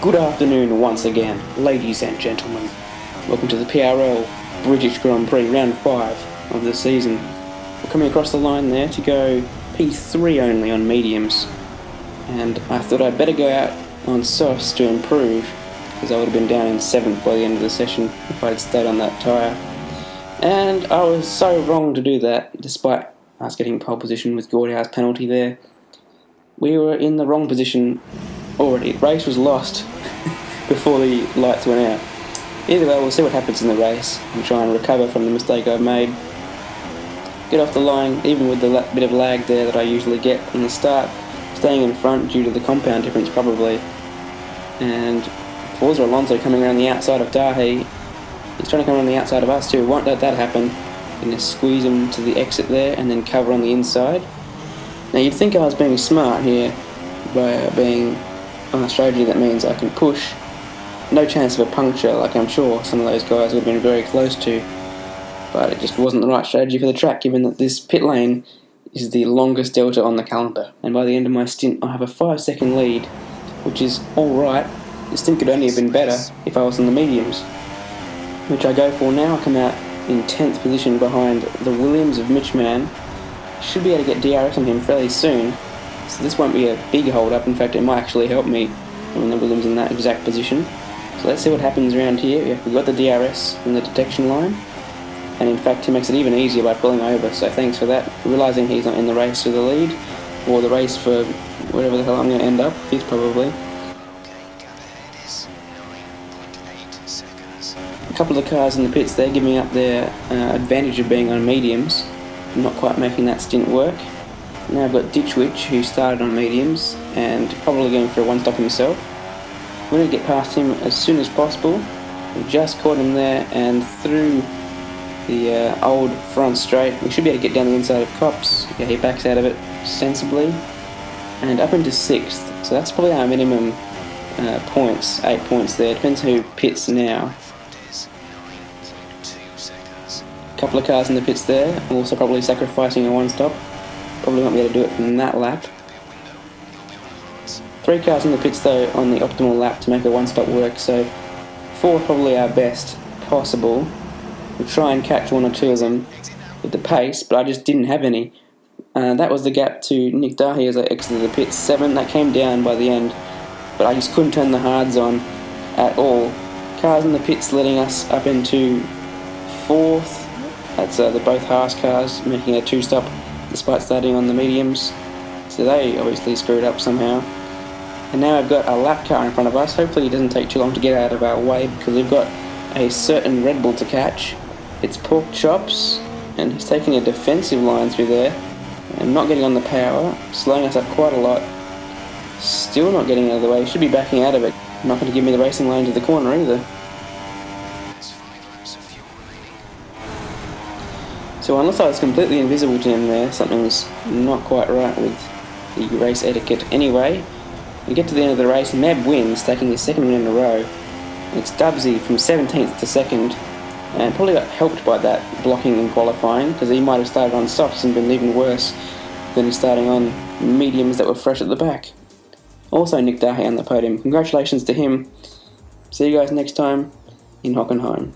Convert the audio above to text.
Good afternoon once again, ladies and gentlemen. Welcome to the PRL British Grand Prix Round 5 of the season. We're coming across the line there to go P3 only on mediums. And I thought I'd better go out on softs to improve, because I would have been down in 7th by the end of the session if I'd stayed on that tyre. And I was so wrong to do that, despite us getting pole position with Gordau's penalty there. We were in the wrong position already. Race was lost before the lights went out. Either way, we'll see what happens in the race and try and recover from the mistake I've made. Get off the line, even with the bit of lag there that I usually get in the start, staying in front due to the compound difference probably. And Forza Alonso coming around the outside of Dahy. He's trying to come around the outside of us too. Won't let that happen. Going to squeeze him to the exit there and then cover on the inside. Now you'd think I was being smart here by being on a strategy that means I can push. No chance of a puncture, like I'm sure some of those guys would have been very close to. But it just wasn't the right strategy for the track, given that this pit lane is the longest delta on the calendar. And by the end of my stint, I have a 5-second lead, which is alright. The stint could only have been better if I was in the mediums, which I go for now. I come out in 10th position behind the Williams of Mitchman. Should be able to get DRS on him fairly soon, so this won't be a big hold up. In fact, it might actually help me when the Williams in that exact position. So let's see what happens around here. Yeah, we've got the DRS in the detection line, and in fact he makes it even easier by pulling over, so thanks for that. Realising he's not in the race for the lead, or the race for whatever the hell I'm going to end up, 5th probably. A couple of cars in the pits there giving up their advantage of being on mediums, not quite making that stint work. Now I've got Ditchwich, who started on mediums and probably going for a one-stop himself. I'm going to get past him as soon as possible. We've just caught him there, and through the old front straight we should be able to get down the inside of Cops. Yeah, he backs out of it sensibly and up into 6th, so that's probably our minimum points, 8 points there. Depends who pits now. Couple of cars in the pits there. I'm also probably sacrificing a one-stop. Probably won't be able to do it from that lap. 3 cars in the pits though on the optimal lap to make a one-stop work, so 4 probably our best possible. We'll try and catch 1 or 2 of them with the pace, but I just didn't have any. That was the gap to Nick Dahy as I exited the pits. 7, that came down by the end, but I just couldn't turn the hards on at all. Cars in the pits letting us up into 4th. That's the both Haas cars making a 2-stop despite starting on the mediums, so they obviously screwed up somehow. And now I've got a lap car in front of us. Hopefully it doesn't take too long to get out of our way, because we've got a certain Red Bull to catch. It's Pork Chops, and he's taking a defensive line through there and not getting on the power, slowing us up quite a lot. Still not getting out of the way. Should be backing out of it. Not going to give me the racing lane to the corner either. So unless I was completely invisible to him there, something's not quite right with the race etiquette. Anyway, we get to the end of the race. Mebbe wins, taking his 2nd win in a row. It's Dubzzy from 17th to 2nd, and probably got helped by that blocking in qualifying, because he might have started on softs and been even worse than starting on mediums that were fresh at the back. Also Nick Dahy on the podium. Congratulations to him. See you guys next time in Hockenheim.